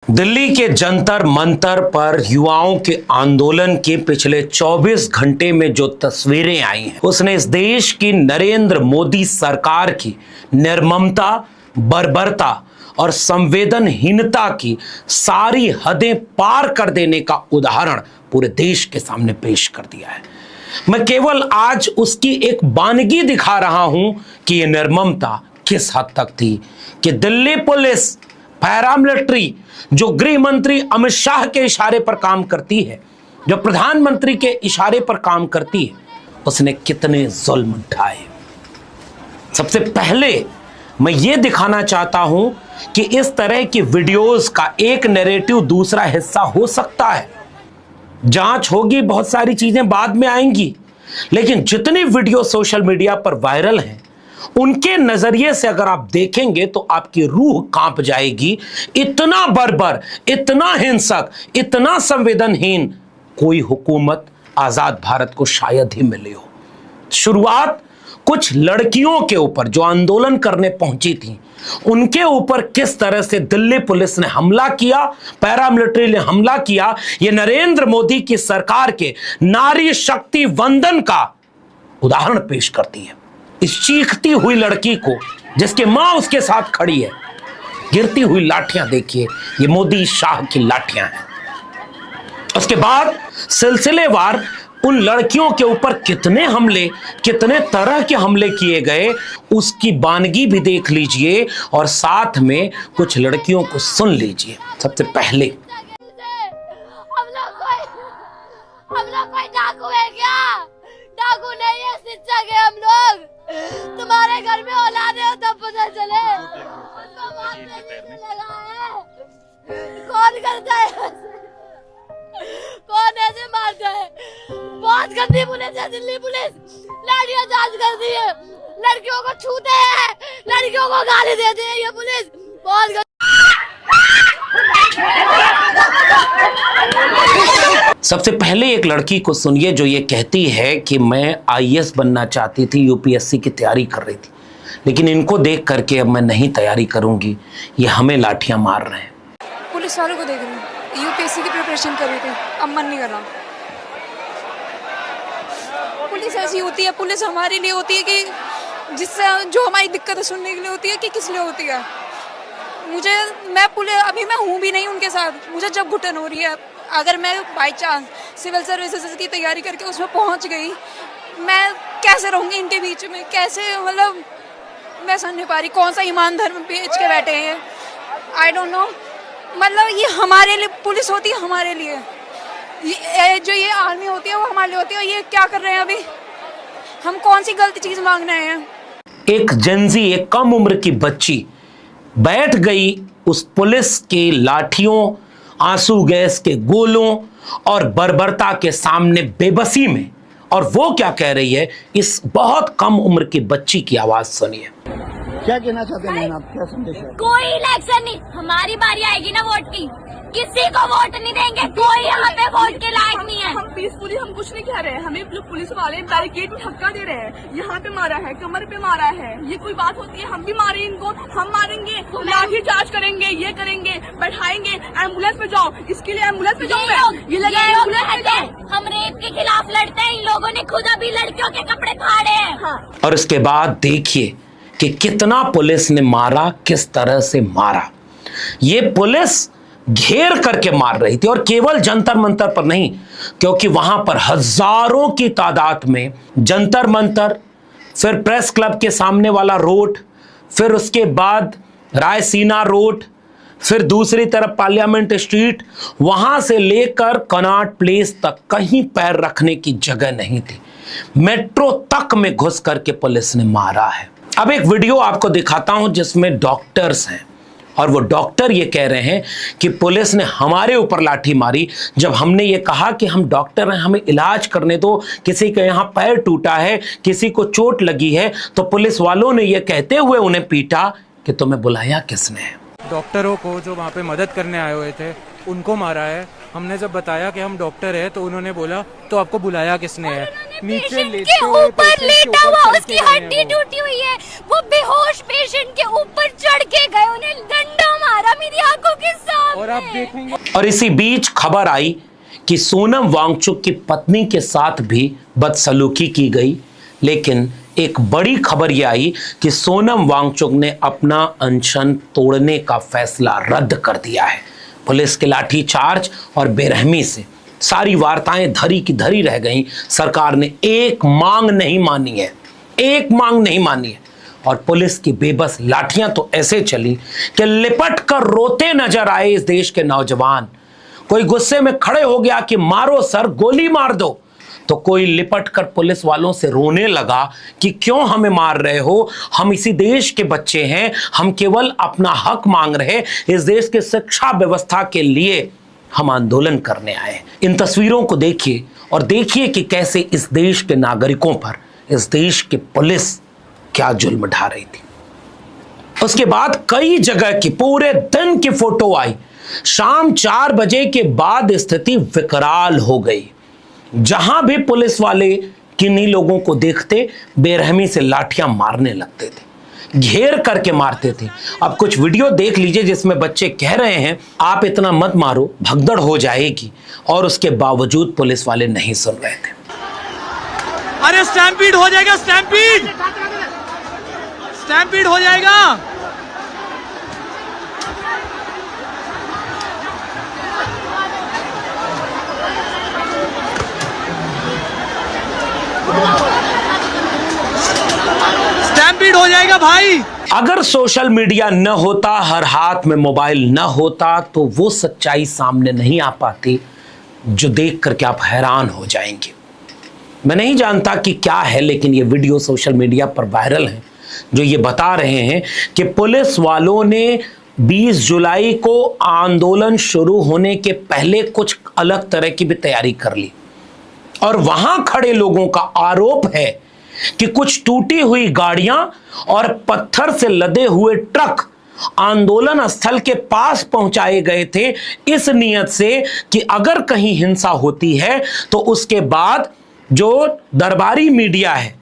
दिल्ली के जंतर मंतर पर युवाओं के आंदोलन के पिछले 24 घंटे में जो तस्वीरें आई हैं, उसने इस देश की नरेंद्र मोदी सरकार की निर्ममता, बर्बरता और संवेदनहीनता की सारी हदें पार कर देने का उदाहरण पूरे देश के सामने पेश कर दिया है। मैं केवल आज उसकी एक बानगी दिखा रहा हूं कि यह निर्ममता किस हद तक थी कि दिल्ली पुलिस, पैरामिलिट्री, जो गृह मंत्री अमित शाह के इशारे पर काम करती है, जो प्रधानमंत्री के इशारे पर काम करती है, उसने कितने जुल्म उठाए। सबसे पहले मैं ये दिखाना चाहता हूं कि इस तरह की वीडियोस का एक नैरेटिव दूसरा हिस्सा हो सकता है। जांच होगी, बहुत सारी चीजें बाद में आएंगी, लेकिन जितनी वीडियो सोशल मीडिया पर वायरल हैं, उनके नजरिए से अगर आप देखेंगे तो आपकी रूह कांप जाएगी। इतना बर्बर, इतना हिंसक, इतना संवेदनहीन कोई हुकूमत आजाद भारत को शायद ही मिली हो। शुरुआत कुछ लड़कियों के ऊपर जो आंदोलन करने पहुंची थी, उनके ऊपर किस तरह से दिल्ली पुलिस ने हमला किया, पैरामिलिट्री ने हमला किया, यह नरेंद्र मोदी की सरकार के नारी शक्ति वंदन का उदाहरण पेश करती है। इस चीखती हुई लड़की को, जिसके मां उसके साथ खड़ी है, गिरती हुई लाठियां देखिए, ये मोदी शाह की लाठियां हैं। उसके बाद सिलसिलेवार उन लड़कियों के ऊपर कितने हमले, कितने तरह के हमले किए गए, उसकी बानगी भी देख लीजिए और साथ में कुछ लड़कियों को सुन लीजिए। सबसे पहले हम लोग कोई डाकू है क्या? डाकू नहीं है, शिक्षक है हम लोग। तुम्हारे घर में औलादे हो तब पता चले। कौन करता है? कौन ऐसे मारता है? बहुत गंदी पुलिस है दिल्ली पुलिस। लाठियां चार्ज करती है, लड़कियों को छूते हैं, लड़कियों को गाली देते हैं। ये पुलिस बहुत सबसे पहले एक लड़की को सुनिए जो ये कहती है कि मैं आईएएस बनना चाहती थी, यूपीएससी की तैयारी कर रही थी, लेकिन इनको देख करके अब मैं नहीं तैयारी करूंगी, ये हमें लाठियां मार रहे हैं। पुलिस वालों को देख रही हूँ, यूपीएससी की प्रिपरेशन कर रही थी, अब मन नहीं कर रहा। पुलिस ऐसी होती है, पुलिस हमारे लिए होती है कि जिससे जो हमारी दिक्कतें सुनने के लिए होती है कि किस लिए होती है। अभी मैं हूँ भी नहीं उनके साथ। मुझे जब घुटन हो रही है, अगर मैं बाई चांस सिविल सर्विसेज की तैयारी करके उसमें पहुंच गई, मैं कैसे रहूंगी इनके बीच में? कैसे, मतलब मैं समझ नहीं पा रही कौन सा ईमान धर्म बेच के बैठे हैं। आई डोंट नो, मतलब ये हमारे लिए पुलिस होती है, हमारे लिए जो ये आर्मी होती है वो हमारे लिए होती है। ये क्या कर रहे हैं अभी? हम कौन सी गलत चीज मांग रहे हैं? एक जेंजी, एक कम उम्र की बच्ची बैठ गई उस पुलिस की लाठियों, आंसू गैस के गोलों और बर्बरता के सामने बेबसी में, और वो क्या कह रही है, इस बहुत कम उम्र की बच्ची की आवाज सुनिए। क्या कहना चाहते हैं आप? क्या संदेश है? कोई इलेक्शन नहीं, हमारी बारी आएगी ना वोट की, किसी को वोट नहीं देंगे। कोई यहाँ पे वोट के लायक नहीं है। हम पीसफुली, हम कुछ नहीं कह रहे हैं। हमें पुलिस वाले बैरिकेड में धक्का दे रहे हैं, यहाँ पे मारा है, कमर पे मारा है। ये कोई बात होती है? हम भी मारे इनको, हम मारेंगे, लाठी चार्ज करेंगे, ये करेंगे, बैठाएंगे, एम्बुलेंस पे जाओ। इसके लिए एम्बुलेंस पे जाओ। हम रेप के खिलाफ लड़ते हैं, इन लोगों ने खुद अभी लड़कियों के कपड़े फाड़े हैं। हाँ। और उसके बाद देखिए कि कितना पुलिस ने मारा, किस तरह से मारा। ये पुलिस घेर करके मार रही थी, और केवल जंतर मंतर पर नहीं, क्योंकि वहां पर हजारों की तादाद में जंतर मंतर, फिर प्रेस क्लब के सामने वाला रोड, फिर उसके बाद रायसीना रोड, फिर दूसरी तरफ पार्लियामेंट स्ट्रीट, वहां से लेकर कनॉट प्लेस तक कहीं पैर रखने की जगह नहीं थी। मेट्रो तक में घुस करके पुलिस ने मारा है। अब एक वीडियो आपको दिखाता हूं जिसमें डॉक्टर्स हैं, और वो डॉक्टर ये कह रहे हैं कि पुलिस ने हमारे ऊपर लाठी मारी। जब हमने ये कहा कि हम डॉक्टर हैं, हमें इलाज करने दो, किसी का यहाँ पैर टूटा है, किसी को चोट लगी है, तो पुलिस वालों ने ये कहते हुए उन्हें पीटा कि तुम्हें बुलाया किसने? डॉक्टरों को जो वहाँ पे मदद करने आए हुए थे उनको मारा है। हमने जब बताया कि हम डॉक्टर हैं तो उन्होंने बोला तो आपको बुलाया किसने है? नीचे ऊपर लेटा हुआ, उसकी हड्डी टूटी हुई है, वो बेहोश पेशेंट के ऊपर चढ़ के गए, उन्हें डंडा मारा मेरी आंखों के सामने। और आप देखेंगे। और इसी बीच खबर आई कि सोनम वांगचुक की पत्नी के साथ भी बदसलूकी की गई, लेकिन एक बड़ी खबर यह आई कि सोनम वांगचुक ने अपना अनशन तोड़ने का फैसला रद्द कर दिया है। पुलिस के लाठीचार्ज और बेरहमी से सारी वार्ताएं धरी की धरी रह गईं। सरकार ने एक मांग नहीं मानी है, एक मांग नहीं मानी है। और पुलिस की बेबस लाठियां तो ऐसे चली कि लिपट कर रोते नजर आए इस देश के नौजवान। कोई गुस्से में खड़े हो गया कि मारो सर, गोली मार दो, तो कोई लिपट कर पुलिस वालों से रोने लगा कि क्यों हमें मार रहे हो, हम इसी देश के बच्चे हैं, हम केवल अपना हक मांग रहे, इस देश की शिक्षा व्यवस्था के लिए हम आंदोलन करने आए। इन तस्वीरों को देखिए और देखिए कि कैसे इस देश के नागरिकों पर इस देश की पुलिस क्या जुल्म ढा रही थी। उसके बाद कई जगह की पूरे दिन की फोटो आई। शाम 4 बजे के बाद स्थिति विकराल हो गई। जहां भी पुलिस वाले किन्हीं लोगों को देखते बेरहमी से लाठियां मारने लगते थे, घेर करके मारते थे। अब कुछ वीडियो देख लीजिए जिसमें बच्चे कह रहे हैं आप इतना मत मारो, भगदड़ हो जाएगी, और उसके बावजूद पुलिस वाले नहीं सुन रहे थे। अरे स्टैम्पीड हो जाएगा, स्टैम्पीड हो जाएगा। स्टैम्पीड हो जाएगा भाई। अगर सोशल मीडिया न होता, हर हाथ में मोबाइल न होता, तो वो सच्चाई सामने नहीं आ पाती जो देख करके आप हैरान हो जाएंगे। मैं नहीं जानता कि क्या है, लेकिन ये वीडियो सोशल मीडिया पर वायरल है जो ये बता रहे हैं कि पुलिस वालों ने 20 जुलाई को आंदोलन शुरू होने के पहले कुछ अलग तरह की भी तैयारी कर ली। और वहां खड़े लोगों का आरोप है कि कुछ टूटी हुई गाड़ियां और पत्थर से लदे हुए ट्रक आंदोलन स्थल के पास पहुंचाए गए थे, इस नियत से कि अगर कहीं हिंसा होती है तो उसके बाद जो दरबारी मीडिया है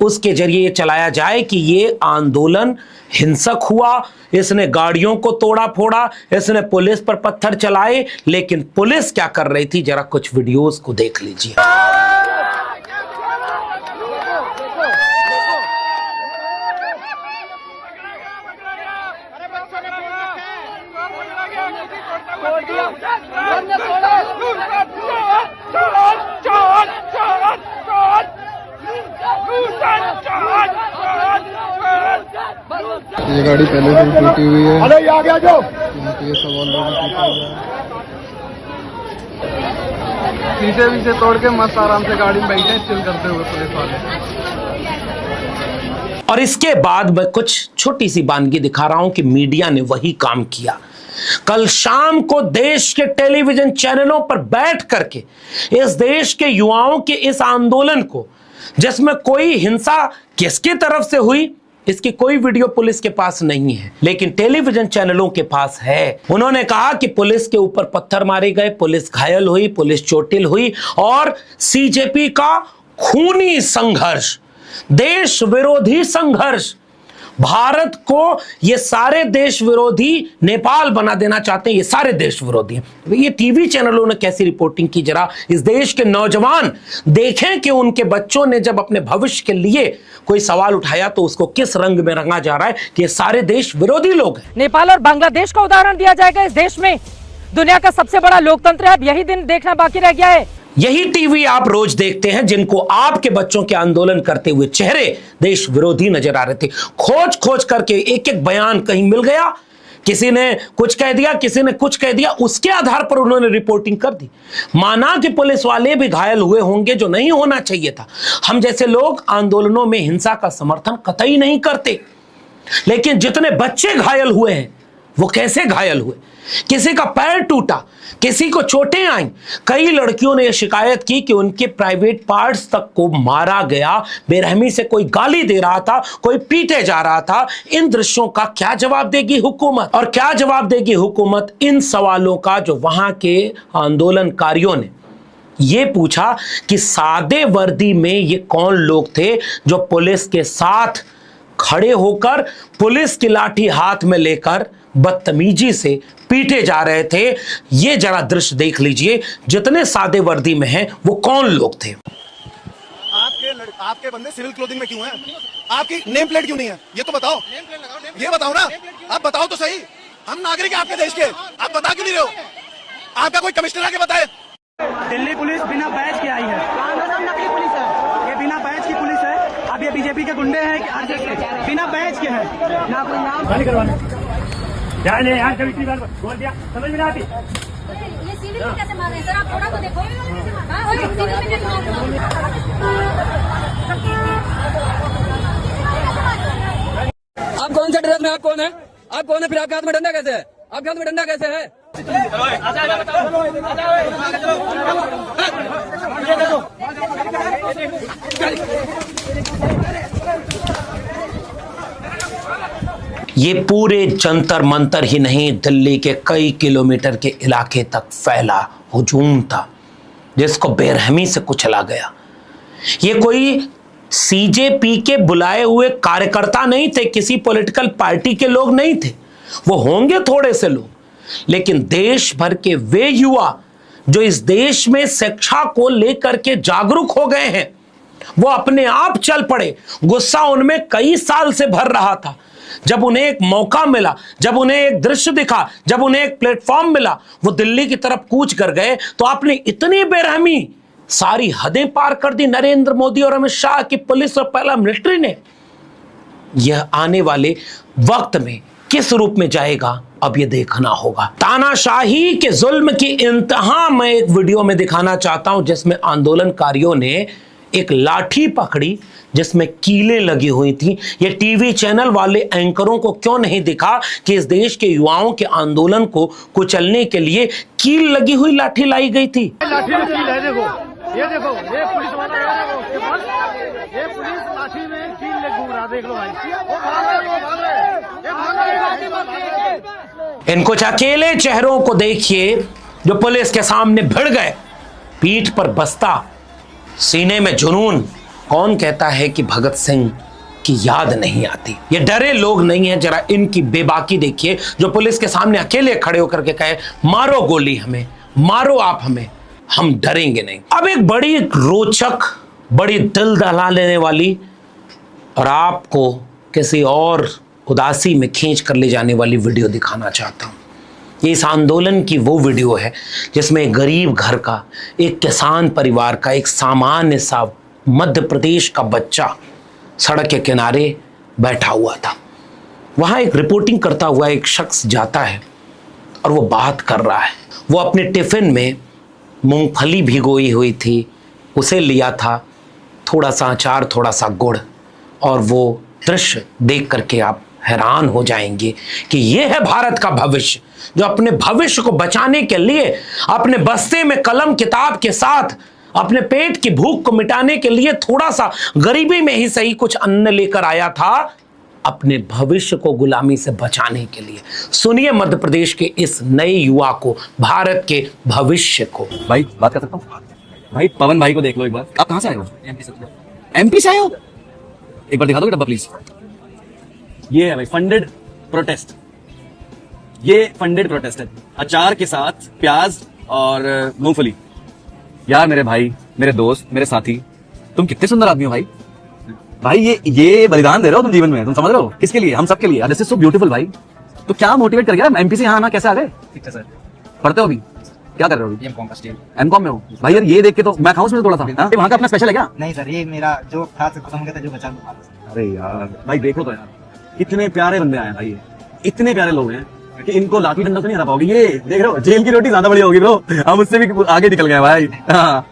उसके जरिए ये चलाया जाए कि ये आंदोलन हिंसक हुआ, इसने गाड़ियों को तोड़ा फोड़ा, इसने पुलिस पर पत्थर चलाए। लेकिन पुलिस क्या कर रही थी, जरा कुछ वीडियोस को देख लीजिए। ये गाड़ी पहले से टूटी हुई है। अरे ये आ गया जो ये सवाल शीशे वीशे तोड़ के मस्त आराम से गाड़ी में बैठे चिल करते हुए पुलिस वाले। और इसके बाद मैं कुछ छोटी सी बानगी दिखा रहा हूं कि मीडिया ने वही काम किया। कल शाम को देश के टेलीविजन चैनलों पर बैठ करके इस देश के युवाओं के इस आंदोलन को, जिसमें कोई हिंसा किसकी तरफ से हुई इसकी कोई वीडियो पुलिस के पास नहीं है, लेकिन टेलीविजन चैनलों के पास है। उन्होंने कहा कि पुलिस के ऊपर पत्थर मारे गए, पुलिस घायल हुई, पुलिस चोटिल हुई, और सीजेपी का खूनी संघर्ष, देश विरोधी संघर्ष, भारत को ये सारे देश विरोधी नेपाल बना देना चाहते हैं, ये सारे देश विरोधी हैं। ये टीवी चैनलों ने कैसी रिपोर्टिंग की, जरा इस देश के नौजवान देखें कि उनके बच्चों ने जब अपने भविष्य के लिए कोई सवाल उठाया तो उसको किस रंग में रंगा जा रहा है कि ये सारे देश विरोधी लोग हैं। नेपाल और बांग्लादेश का उदाहरण दिया जाएगा। इस देश में दुनिया का सबसे बड़ा लोकतंत्र है, अब यही दिन देखना बाकी रह गया है। यही टीवी आप रोज देखते हैं जिनको आपके बच्चों के आंदोलन करते हुए चेहरे देश विरोधी नजर आ रहे थे। खोज खोज करके एक एक बयान कहीं मिल गया, किसी ने कुछ कह दिया, किसी ने कुछ कह दिया, उसके आधार पर उन्होंने रिपोर्टिंग कर दी। माना कि पुलिस वाले भी घायल हुए होंगे, जो नहीं होना चाहिए था। हम जैसे लोग आंदोलनों में हिंसा का समर्थन कतई नहीं करते, लेकिन जितने बच्चे घायल हुए हैं वो कैसे घायल हुए, किसी का पैर टूटा, किसी को चोटें आईं। कई लड़कियों ने यह शिकायत की कि उनके प्राइवेट पार्ट्स तक को मारा गया, बेरहमी से कोई गाली दे रहा था, कोई पीटे जा रहा था। इन दृश्यों का क्या जवाब देगी हुकूमत, और क्या जवाब देगी हुकूमत इन सवालों का जो वहां के आंदोलनकारियों ने ये पूछा कि सादे वर्दी में ये कौन लोग थे जो पुलिस के साथ खड़े होकर, पुलिस की लाठी हाथ में लेकर बदतमीजी से पीटे जा रहे थे। ये जरा दृश्य देख लीजिए, जितने सादे वर्दी में हैं वो कौन लोग थे। आपके बंदे सिविल क्लोथिंग में क्यों हैं? आपकी नेम प्लेट क्यों नहीं है? ये तो बताओ, ये बताओ ना, आप बताओ तो सही। हम नागरिक हैं आपके देश के, आप बता क्यों नहीं रहे हो? आपका कोई कमिश्नर आके बताए। दिल्ली पुलिस बिना बैच के आई है, नकली पुलिस है, ये बिना बैच की पुलिस है। अब ये बीजेपी के गुंडे हैं कि बिना बैच के हैं, ना कोई नाम बोल दिया, समझ में आती। ये सिविल में कैसे मार रहे हैं सर? आप थोड़ा तो देखो। हाँ, सिविल में कैसे मार रहे हैं? आप कौन सा ड्रेस में, आप कौन है? आप कौन है? फिर आपके हाथ में डंडा कैसे है? आपके हाथ में डंडा कैसे है? ये पूरे जंतर मंतर ही नहीं, दिल्ली के कई किलोमीटर के इलाके तक फैला हुजूम था जिसको बेरहमी से कुचला गया। ये कोई सीजेपी के बुलाए हुए कार्यकर्ता नहीं थे, किसी पॉलिटिकल पार्टी के लोग नहीं थे। वो होंगे थोड़े से लोग, लेकिन देश भर के वे युवा जो इस देश में शिक्षा को लेकर के जागरूक हो गए हैं, वो अपने आप चल पड़े। गुस्सा उनमें कई साल से भर रहा था। जब उन्हें एक मौका मिला, जब उन्हें एक दृश्य दिखा, जब उन्हें एक प्लेटफॉर्म मिला, वो दिल्ली की तरफ कूच कर गए। तो आपने इतनी बेरहमी, सारी हदें पार कर दी नरेंद्र मोदी और अमित शाह की पुलिस और पहला मिलिट्री ने। यह आने वाले वक्त में किस रूप में जाएगा, अब ये देखना होगा। तानाशाही के जुल्म की इंतहा मैं एक वीडियो में दिखाना चाहता हूं, जिसमें आंदोलनकारियों ने एक लाठी पकड़ी जिसमें कीलें लगी हुई थी। ये टीवी चैनल वाले एंकरों को क्यों नहीं दिखा कि इस देश के युवाओं के आंदोलन को कुचलने के लिए कील लगी हुई लाठी लाई गई थी। लाठी में कील है, देखो, ये देखो, ये पुलिस वाला है, उसके पास ये पुलिस लाठी में कील ले घूम रहा, देख लो भाई, वो भाग रहे, वो भाग रहे, ये भाग रहे। इन कुछ अकेले चेहरों को देखिए जो पुलिस के सामने भिड़ गए। पीठ पर बस्ता, सीने में जुनून। कौन कहता है कि भगत सिंह की याद नहीं आती? ये डरे लोग नहीं है। जरा इनकी बेबाकी देखिए, जो पुलिस के सामने अकेले खड़े होकर के कहे मारो गोली हमें, मारो आप हमें, हम डरेंगे नहीं। अब एक बड़ी रोचक, बड़ी दिल दहला लेने वाली और आपको किसी और उदासी में खींच कर ले जाने वाली वीडियो दिखाना चाहता हूं। ये इस आंदोलन की वो वीडियो है जिसमें एक गरीब घर का, एक किसान परिवार का, एक सामान्य सा मध्य प्रदेश का बच्चा सड़क के किनारे बैठा हुआ था। वहां एक रिपोर्टिंग करता हुआ एक शख्स जाता है और वो बात कर रहा है। वो अपने टिफिन में मूंगफली भिगोई हुई थी, उसे लिया था, थोड़ा सा अचार, थोड़ा सा गुड़। और वो दृश्य देख करके आप हैरान हो जाएंगे कि ये है भारत का भविष्य, जो अपने भविष्य को बचाने के लिए अपने बस्ते में कलम किताब के साथ अपने पेट की भूख को मिटाने के लिए थोड़ा सा गरीबी में ही सही कुछ अन्न लेकर आया था, अपने भविष्य को गुलामी से बचाने के लिए। सुनिए मध्य प्रदेश के इस नए युवा को, भारत के भविष्य को। भाई बात कर सकता हूँ? भाई पवन भाई को देख लो एक बार। आप कहाँ से आए हो? एमपी से आए हो? एक बार दिखा दो डब्बा प्लीज। ये है भाई फंडेड प्रोटेस्ट, ये फंडेड प्रोटेस्ट है, अचार के साथ प्याज और मूंगफली। यार मेरे भाई, मेरे दोस्त, मेरे साथी, तुम कितने सुंदर आदमी हो भाई। भाई ये बलिदान दे रहे हो तुम जीवन में, तुम समझ रहे हो किसके लिए? हम सबके लिए। दिस इज सो ब्यूटीफुल भाई। तो क्या मोटिवेट कर गया एमपी से यहाँ आना? कैसे आ गए? ठीक है सर। पढ़ते हो अभी? क्या कर रहे हो? एमकॉम का स्टेज। एमकॉम में हो भाई? यार ये देख के तो मैं हाउस में तोड़ा था। वहाँ का अपना स्पेशल है क्या? नहीं सर, ये मेरा जो था खत्म हो गया था, जो बचा। अरे यार भाई देखो तो यार, इतने प्यारे बंदे आए भाई, इतने प्यारे लोग हैं कि इनको लाठी डंडा से नहीं हरा पाओगे। ये देख रहे हो, जेल की रोटी ज्यादा बड़ी होगी ब्रो, हम उससे भी आगे निकल गए भाई।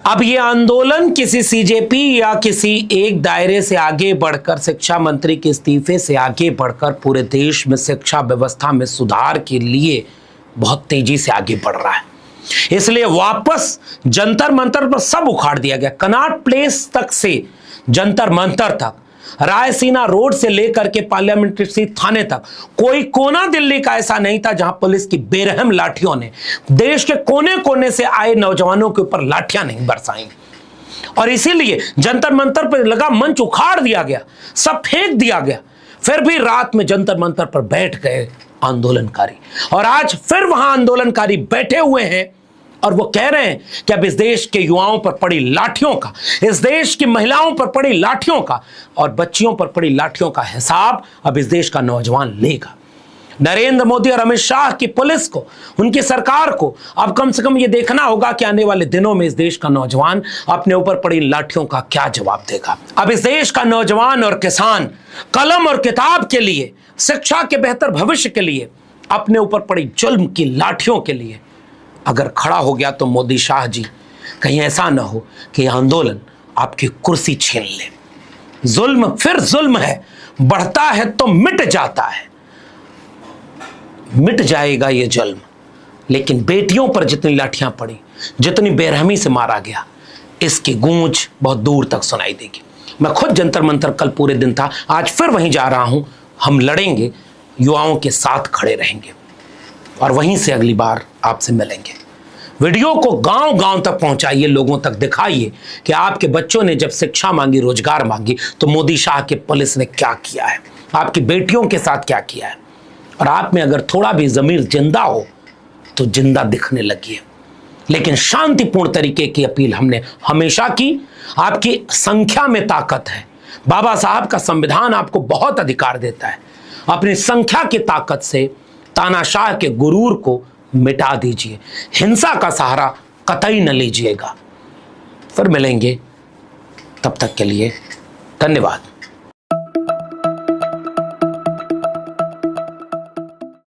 अब ये आंदोलन किसी सीजेपी या किसी एक दायरे से आगे बढ़कर, शिक्षा मंत्री के इस्तीफे से आगे बढ़कर पूरे देश में शिक्षा व्यवस्था में सुधार के लिए बहुत तेजी से आगे बढ़ रहा है। इसलिए वापस जंतर मंतर पर सब उखाड़ दिया गया। कनॉट प्लेस तक से जंतर मंतर तक, रायसीना रोड से लेकर के पार्लियामेंट्री थाने तक, कोई कोना दिल्ली का ऐसा नहीं था जहां पुलिस की बेरहम लाठियों ने देश के कोने कोने से आए नौजवानों के ऊपर लाठियां नहीं बरसाई। और इसीलिए जंतर मंतर पर लगा मंच उखाड़ दिया गया, सब फेंक दिया गया। फिर भी रात में जंतर मंतर पर बैठ गए आंदोलनकारी। और आज फिर वहां आंदोलनकारी बैठे हुए हैं और वो कह रहे हैं कि अब इस देश के युवाओं पर पड़ी लाठियों का, इस देश की महिलाओं पर पड़ी लाठियों का और बच्चियों पर पड़ी लाठियों का हिसाब अब इस देश का नौजवान लेगा। नरेंद्र मोदी और अमित शाह की पुलिस को, उनकी सरकार को अब कम से कम ये देखना होगा कि आने वाले दिनों में इस देश का नौजवान अपने ऊपर पड़ी लाठियों का क्या जवाब देगा। अब इस देश का नौजवान और किसान कलम और किताब के लिए, शिक्षा के बेहतर भविष्य के लिए, अपने ऊपर पड़ी जुल्म की लाठियों के लिए अगर खड़ा हो गया तो मोदी शाह जी, कहीं ऐसा ना हो कि आंदोलन आपकी कुर्सी छीन ले। जुल्म फिर जुल्म है, बढ़ता है तो मिट जाता है, मिट जाएगा ये जुल्म। लेकिन बेटियों पर जितनी लाठियां पड़ी, जितनी बेरहमी से मारा गया, इसकी गूंज बहुत दूर तक सुनाई देगी। मैं खुद जंतर मंतर कल पूरे दिन था, आज फिर वहीं जा रहा हूं। हम लड़ेंगे, युवाओं के साथ खड़े रहेंगे और वहीं से अगली बार आपसे मिलेंगे। वीडियो को गांव गांव तक पहुंचाइए, लोगों तक दिखाइए कि आपके बच्चों ने जब शिक्षा मांगी, रोजगार मांगी, तो मोदी शाह के पुलिस ने क्या किया है, आपकी बेटियों के साथ क्या किया है। और आप में अगर थोड़ा भी ज़मीर जिंदा हो तो जिंदा दिखने लगी है। लेकिन शांतिपूर्ण तरीके की अपील हमने हमेशा की। आपकी संख्या में ताकत है, बाबा साहब का संविधान आपको बहुत अधिकार देता है। अपनी संख्या की ताकत से तानाशाह के गुरूर को मिटा दीजिए, हिंसा का सहारा कतई न लीजिएगा। फिर मिलेंगे, तब तक के लिए धन्यवाद।